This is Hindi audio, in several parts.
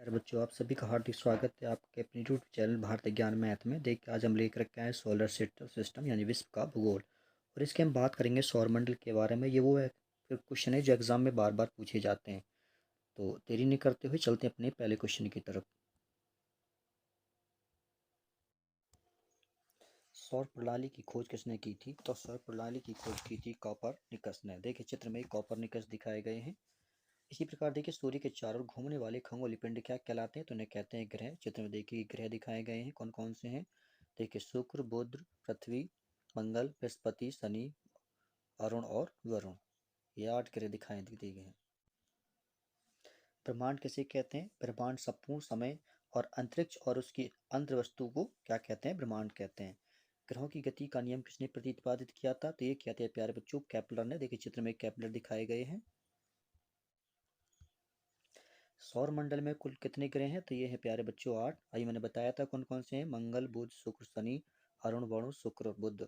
यार बच्चों, आप सभी का हार्दिक स्वागत है आपके अपने यूट्यूब चैनल भारतीय ज्ञान मैथ में। देखिए, आज हम लेकर रखा है सोलर सिस्टम यानी विश्व का भूगोल। और इसके हम बात करेंगे सौरमंडल के बारे में। ये वो है फिर क्वेश्चन है जो एग्जाम में बार बार पूछे जाते हैं। तो देरी नहीं करते हुए चलते हैं अपने पहले क्वेश्चन की तरफ। सौर प्रणाली की खोज किसने की थी? तो सौर प्रणाली की खोज की थी कॉपरनिकस ने। देखिए, चित्र में कॉपरनिकस दिखाए गए हैं। इसी प्रकार देखिए, सूर्य के चारों ओर घूमने वाले खगोलीय पिंड क्या कहलाते हैं? तो उन्हें कहते हैं ग्रह। चित्र में देखिए ग्रह दिखाए गए हैं, कौन कौन से हैं। देखिए, शुक्र, बुध, पृथ्वी, मंगल, बृहस्पति, शनि, अरुण और वरुण। ये 8 ग्रह दिखाए दिए गए हैं। ब्रह्मांड किसे कहते हैं? ब्रह्मांड संपूर्ण समय और अंतरिक्ष और उसकी अंतर वस्तु को क्या कहते हैं? ब्रह्मांड कहते हैं। ग्रहों की गति का नियम किसने प्रतिपादित किया था? तो ये कहते हैं प्यारे बच्चों केपलर ने। देखिए, चित्र में केपलर दिखाए गए हैं। सौर मंडल में कुल कितने ग्रह हैं? तो ये है प्यारे बच्चों 8। अभी मैंने बताया था कौन कौन से हैं। मंगल, बुध, शुक्र, शनि, अरुण, वरुण, शुक्र, बुध।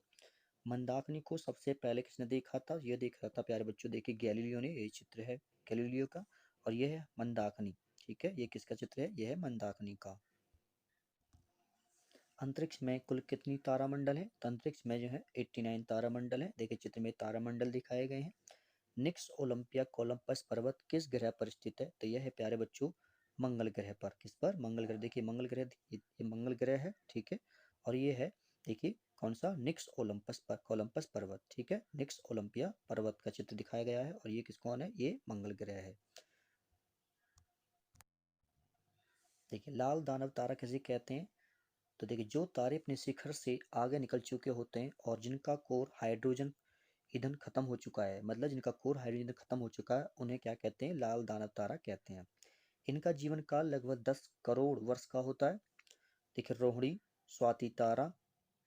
मंदाकिनी को सबसे पहले किसने देखा था? ये देखा था प्यारे बच्चों, देखिए गैलीलियो ने। ये चित्र है गैलीलियो का और ये है मंदाकिनी। ठीक है, ये किसका चित्र है? ये है मंदाकिनी का। अंतरिक्ष में कुल कितनी तारामंडल है? तो अंतरिक्ष में जो है 89 तारामंडल है। देखिए, चित्र में तारामंडल दिखाए गए हैं। निक्स ओलंपिया कोलंपस पर्वत किस ग्रह पर स्थित है? तो यह है प्यारे बच्चों मंगल ग्रह पर। किस पर? मंगल ग्रह। देखिए मंगल ग्रह, ये मंगल ग्रह है। ठीक है, और ये है देखिए कौन सा? निक्स ओलंपस पर, कोलंपस पर्वत। ठीक है, निक्स ओलंपिया पर्वत का चित्र दिखाया गया है और ये किस कौन है? ये मंगल ग्रह है। देखिए, लाल दानव तारा किसे कहते हैं? तो देखिए, जो तारे अपने शिखर से आगे निकल चुके होते हैं और जिनका कोर हाइड्रोजन ईंधन खत्म हो चुका है, मतलब जिनका कोर हाइड्रोजन ईंधन खत्म हो चुका है, उन्हें क्या कहते हैं? लाल दानव तारा कहते हैं। इनका जीवन काल लगभग 10 करोड़ वर्ष का होता है। देखिए, रोहिणी, स्वाति तारा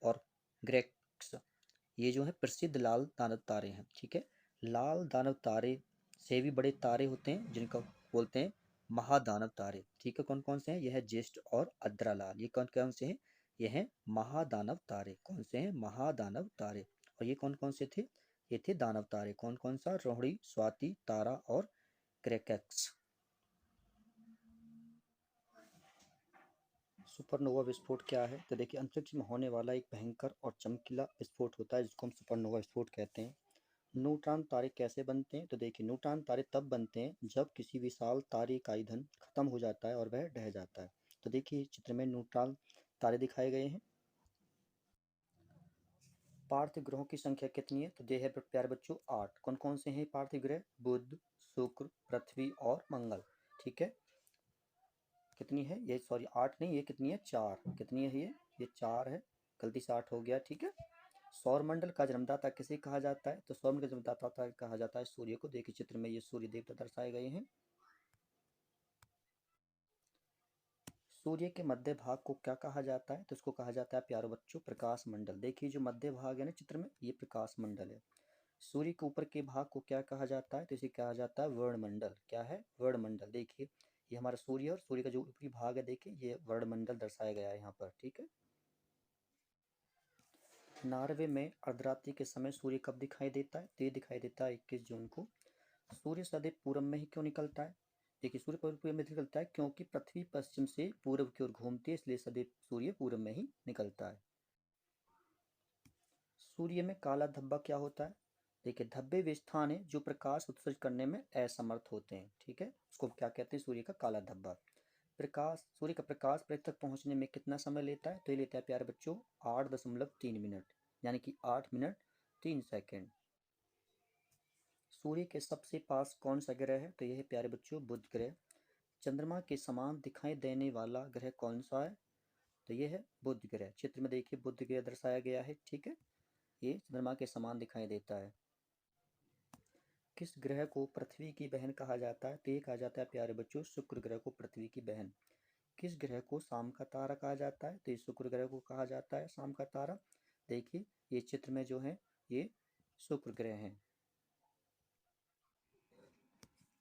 और ग्रेक्स, ये जो है प्रसिद्ध लाल दानव तारे हैं। ठीक है, लाल दानव तारे से भी बड़े तारे होते हैं जिनका बोलते हैं महादानव तारे। ठीक है, कौन कौन से हैं? यह है ज्येष्ठ और अद्रालाल। ये कौन कौन से हैं? ये हैं महादानव तारे। कौन से हैं? महादानव तारे। और ये कौन कौन से थे? ये थे दानव तारे। कौन कौन सा? रोहिणी, स्वाति तारा और क्रेकेक्स। सुपरनोवा विस्फोट क्या है? तो देखिए, अंतरिक्ष में होने वाला एक भयंकर और चमकीला विस्फोट होता है जिसको हम सुपरनोवा विस्फोट कहते हैं। न्यूट्रॉन तारे कैसे बनते हैं? तो देखिए, न्यूट्रॉन तारे तब बनते हैं जब किसी विशाल तारे का ईंधन खत्म हो जाता है और वह ढह जाता है। तो देखिए, चित्र में न्यूट्रॉन तारे दिखाए गए हैं। पार्थिव ग्रहों की संख्या कितनी है? तो यह है प्यारे बच्चों 8। कौन कौन से हैं पार्थिव ग्रह? बुध, शुक्र, पृथ्वी और मंगल। ठीक है, कितनी है ये? सॉरी 8 नहीं, ये कितनी है? 4। कितनी है ये 4 है। गलती से 8 हो गया। ठीक है, सौरमंडल का जन्मदाता किसे कहा जाता है? तो सौरमंडल का जन्मदाता कहा जाता है सूर्य को। देखिए, चित्र में ये सूर्य देवता दर्शाए गए हैं। सूर्य के मध्य भाग को क्या कहा जाता है? तो इसको कहा जाता है प्यारे बच्चों प्रकाश मंडल। देखिए, जो मध्य भाग है ना चित्र में, ये प्रकाश मंडल है। सूर्य के ऊपर के भाग को क्या कहा जाता है? तो इसे कहा जाता है वर्णमंडल। क्या है? वर्णमंडल। देखिए, ये हमारा सूर्य और सूर्य का जो ऊपरी भाग है, देखिए ये वर्णमंडल दर्शाया गया है यहाँ पर। ठीक है, नॉर्वे में अर्धरात्रि के समय सूर्य कब दिखाई देता है? तो ये दिखाई देता है 21 जून को। सूर्य सदैव पूरब में ही क्यों निकलता है? देखिए, सूर्य पूरब में निकलता है क्योंकि पृथ्वी पश्चिम से पूरब की ओर घूमती है, इसलिए सदैव सूर्य पूरब में ही निकलता है। सूर्य में काला धब्बा क्या होता है? देखिए, धब्बे वे स्थान है जो प्रकाश उत्सर्जित करने में असमर्थ होते हैं। ठीक है, उसको क्या कहते हैं? सूर्य का काला धब्बा। प्रकाश, सूर्य का प्रकाश पृथ्वी तक पहुंचने में कितना समय लेता है? तो ये लेता है प्यारे बच्चों 8.3 मिनट, यानी कि 8 मिनट 3 सेकेंड। सूर्य के सबसे पास कौन सा ग्रह है? तो यह है प्यारे बच्चों बुध ग्रह। चंद्रमा के समान दिखाई देने वाला ग्रह कौन सा है? तो यह है बुध ग्रह। चित्र में देखिए बुध ग्रह दर्शाया गया है। ठीक है, ये चंद्रमा के समान दिखाई देता है। किस ग्रह को पृथ्वी की बहन कहा जाता है? तो ये कहा जाता है प्यारे बच्चों शुक्र ग्रह को पृथ्वी की बहन। किस ग्रह को शाम का तारा कहा जाता है? तो ये शुक्र ग्रह को कहा जाता है शाम का तारा। देखिए, ये चित्र में जो है ये शुक्र ग्रह है।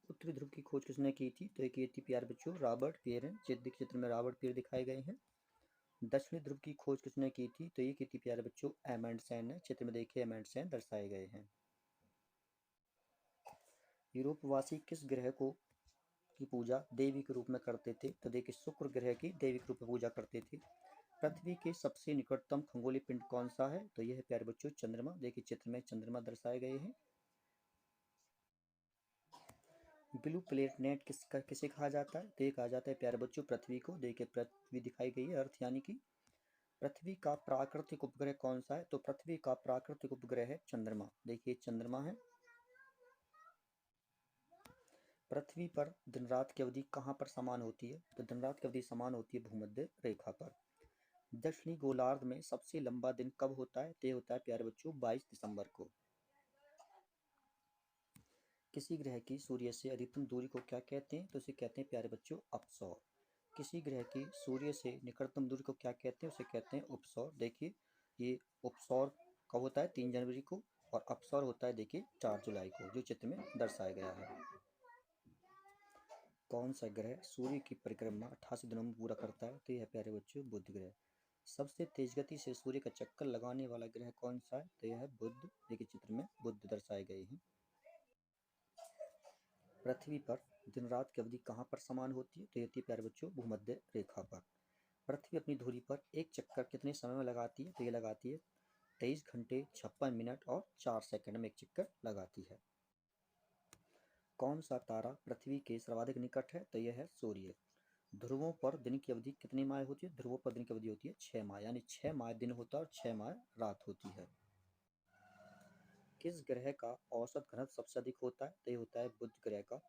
उत्तरी ध्रुव की खोज किसने की थी? तो एक ये थी प्यारे बच्चों रॉबर्ट पियरे। चित्र में रॉबर्ट पियर दिखाए गए हैं। दक्षिणी ध्रुव की खोज किसने की थी? तो ये की थी प्यारे बच्चों एमंडसेन ने। चित्र में देखिए एमंडसेन दर्शाए गए हैं। यूरोपवासी किस ग्रह को की पूजा देवी के रूप में करते थे। तो देखिए शुक्र ग्रह की देवी के रूप में पूजा करते थे। पृथ्वी के सबसे निकटतम खगोलीय पिंड कौन सा है? तो यह है प्यारे बच्चों चंद्रमा। देखिए चित्र में चंद्रमा दर्शाए गए हैं। ब्लू प्लेनेट किसे कहा जाता है? तो ये कहा जाता है प्यारे बच्चों पृथ्वी को। देखिए पृथ्वी दिखाई गई है, अर्थ यानी कि। पृथ्वी का प्राकृतिक उपग्रह कौन सा है? तो पृथ्वी का प्राकृतिक उपग्रह है चंद्रमा। देखिए चंद्रमा है। पृथ्वी पर दिन रात की अवधि कहाँ पर समान होती है? तो दिन रात की अवधि समान होती है भूमध्य रेखा पर। दक्षिणी गोलार्ध में सबसे लंबा दिन कब होता है? तो होता है प्यारे बच्चों 22 दिसंबर को। किसी ग्रह की सूर्य से अधिकतम दूरी को क्या कहते हैं? तो उसे कहते हैं प्यारे बच्चों अपसौर। किसी ग्रह की सूर्य से निकटतम दूरी को क्या कहते हैं? उसे कहते हैं उपसौर। देखिए ये उपसौर कब होता है? 3 जनवरी को। और अपसौर होता है देखिए 4 जुलाई को, जो चित्र में दर्शाया गया है। कौन सा ग्रह सूर्य की परिक्रमा 88 दिनों में पूरा करता है? तो यह है प्यारे बच्चों बुध ग्रह। सबसे तेज गति से सूर्य का चक्कर लगाने वाला ग्रह कौन सा है? तो यह है बुध। देखिए चित्र में बुध दर्शाए गए हैं। पृथ्वी पर दिन रात की अवधि कहाँ पर समान होती है? तो होती है प्यारे बच्चों भूमध्य रेखा पर। पृथ्वी अपनी धुरी पर एक चक्कर कितने समय में लगाती है? तो ये लगाती है 23 घंटे 56 मिनट और 4 सेकंड में एक चक्कर लगाती है। कौन सा तारा पृथ्वी के सर्वाधिक निकट है? तो यह है सूर्य। ध्रुवों पर दिन की अवधि कितनी माह होती है? ध्रुवों पर दिन की अवधि होती है 6 माह, यानी 6 माह दिन होता है और 6 माह रात होती है। किस ग्रह का औसत घनत्व सबसे अधिक होता है? तो ये होता है बुध ग्रह का।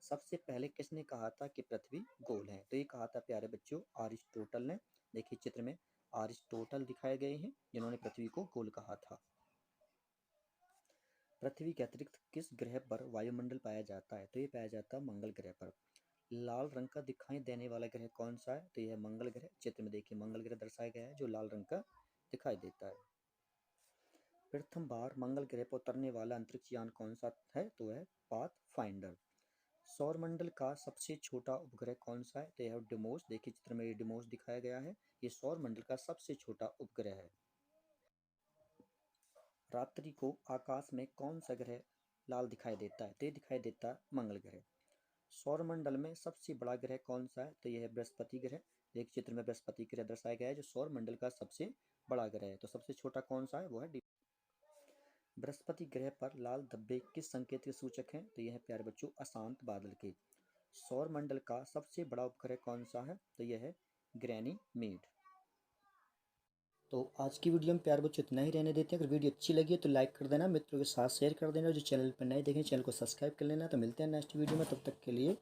सबसे पहले किसने कहा था कि पृथ्वी गोल है? तो ये कहा था प्यारे बच्चों अरिस्टोटल ने। देखिए चित्र में अरिस्टोटल दिखाए गए हैं, जिन्होंने पृथ्वी को गोल कहा था। पृथ्वी के अतिरिक्त किस ग्रह पर वायुमंडल पाया जाता है? तो ये पाया जाता है मंगल ग्रह पर। लाल रंग का दिखाई देने वाला ग्रह कौन सा है? तो यह मंगल ग्रह। चित्र में देखिए मंगल ग्रह दर्शाया गया है, जो लाल रंग का दिखाई देता है। प्रथम बार मंगल ग्रह पर उतरने वाला अंतरिक्ष यान कौन सा है? तो है पाथफाइंडर। सौरमंडल का सबसे छोटा उपग्रह कौन सा है? तो यह डिमोस। देखिए चित्र में ये डिमोस दिखाया गया है। ये सौरमंडल का सबसे छोटा उपग्रह है। रात्रि को आकाश में कौन सा ग्रह लाल दिखाई देता है? तो ये दिखाई देता है मंगल ग्रह। सौरमंडल में सबसे बड़ा ग्रह कौन सा है? तो यह है बृहस्पति ग्रह। एक चित्र में बृहस्पति ग्रह दर्शाया गया है, जो सौरमंडल का सबसे बड़ा ग्रह है। तो सबसे छोटा कौन सा है? वो है बृहस्पति ग्रह पर लाल धब्बे किस संकेत के सूचक हैं? तो यह है प्यारे बच्चों अशांत बादल के। सौरमंडल का सबसे बड़ा उपग्रह कौन सा है? तो यह है गैनीमेड। तो आज की वीडियो में प्यारे बच्चों इतना ही रहने देते हैं। अगर वीडियो अच्छी लगी है तो लाइक कर देना, मित्रों के साथ शेयर कर देना, जो चैनल पर नए देखें चैनल को सब्सक्राइब कर लेना। तो मिलते हैं नेक्स्ट वीडियो में, तब तक के लिए